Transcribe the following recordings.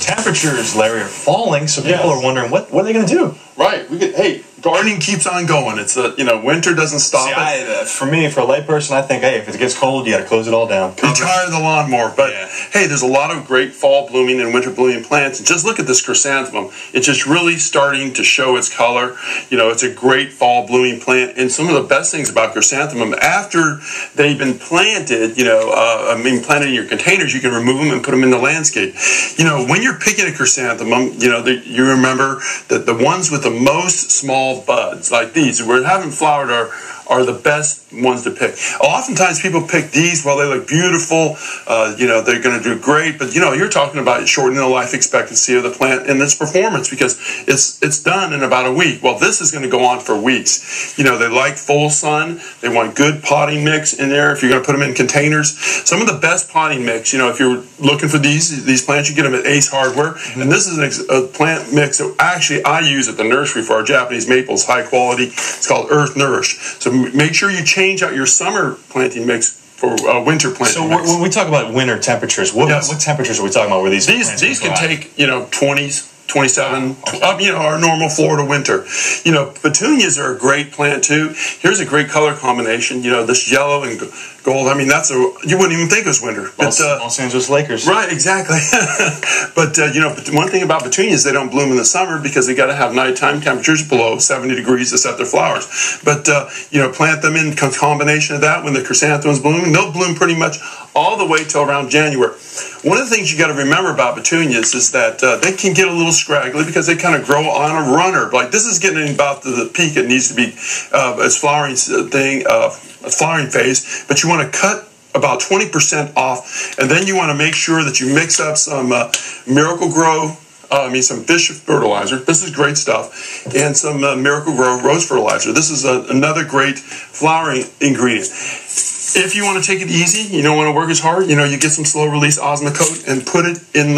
temperatures, Larry, are falling, so people are wondering what are they going to do? Right. Hey, gardening keeps on going. It's winter doesn't stop. See, for me, for a layperson, I think, hey, if it gets cold, you got to close it all down. You tire the lawnmower, but hey, there's a lot of great fall blooming and winter blooming plants. And just look at this chrysanthemum. It's just really starting to show its color. It's a great fall blooming plant. And some of the best things about chrysanthemum, after they've been planted, planted in your containers, you can remove them and put them in the landscape. When you're picking a chrysanthemum, you remember that the ones with the most small buds, like these, we're having flowered, are the best ones to pick. Oftentimes people pick these while they look beautiful, they're going to do great, but you're talking about shortening the life expectancy of the plant and its performance, because it's done in about a week. Well, this is going to go on for weeks. They like full sun, they want good potting mix in there if you're going to put them in containers. Some of the best potting mix, if you're looking for these plants, you get them at Ace Hardware, and this is a plant mix that actually I use at the nursery for our Japanese maples, high quality. It's called Earth Nourish. So make sure you change out your summer planting mix for winter planting mix. When we talk about winter temperatures, what temperatures are we talking about? Where these can take 20s, 27, our normal Florida winter. Petunias are a great plant too. Here's a great color combination. This yellow and gold. I mean, you wouldn't even think it was winter. But, Los Angeles Lakers. Right, exactly. But one thing about petunias, they don't bloom in the summer because they got to have nighttime temperatures below 70 degrees to set their flowers. But plant them in combination of that when the chrysanthemum's blooming. They'll bloom pretty much all the way till around January. One of the things you got to remember about petunias is that they can get a little scraggly because they kind of grow on a runner. Like this is getting about to the peak it needs to be as flowering flowering phase, but you want to cut about 20% off, and then you want to make sure that you mix up some Miracle-Gro, some fish fertilizer. This is great stuff, and some Miracle-Gro rose fertilizer. This is another great flowering ingredient. If you want to take it easy, you don't want to work as hard, you get some slow release Osmocote and put it in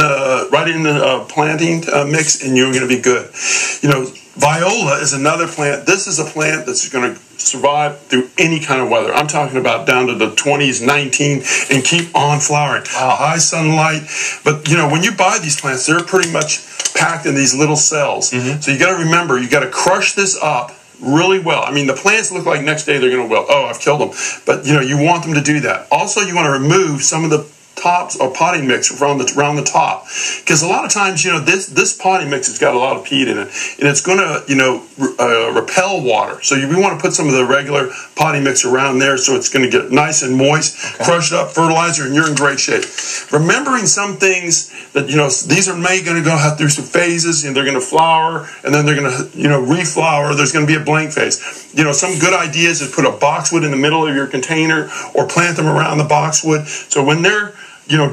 right in the planting mix, and you're going to be good. Viola is another plant. This is a plant that's going to survive through any kind of weather. I'm talking about down to the 20s, 19, and keep on flowering. Wow. High sunlight. But, when you buy these plants, they're pretty much packed in these little cells. So you got to remember, you got to crush this up really well. I mean, the plants look like next day they're going to wilt. Oh, I've killed them. But, you want them to do that. Also, you want to remove some of the tops or potting mix around the top, because a lot of times this potting mix has got a lot of peat in it, and it's going to repel water. So we want to put some of the regular potting mix around there, so it's going to get nice and moist. Crush it up, fertilizer, and you're in great shape. Remembering some things that these are going to go through some phases, and they're going to flower, and then they're going to reflower. There's going to be a blank phase. Some good ideas is put a boxwood in the middle of your container, or plant them around the boxwood, so when they're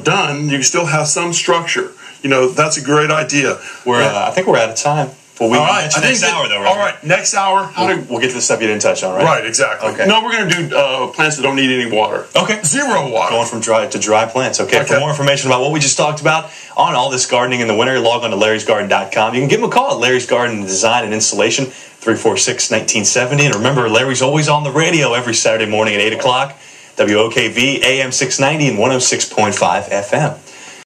done, you still have some structure. That's a great idea. I think we're out of time. Well, we mentioned next hour, though, right? All right, next hour. We'll get to the stuff you didn't touch on, right? Right, exactly. Okay. No, we're going to do plants that don't need any water. Okay. Zero water. Going from dry to dry plants. Okay. For more information about what we just talked about on all this gardening in the winter, log on to larrysgarden.com. You can give him a call at Larry's Garden Design and Installation, 346-1970. And remember, Larry's always on the radio every Saturday morning at 8 o'clock. WOKV AM 690 and 106.5 FM.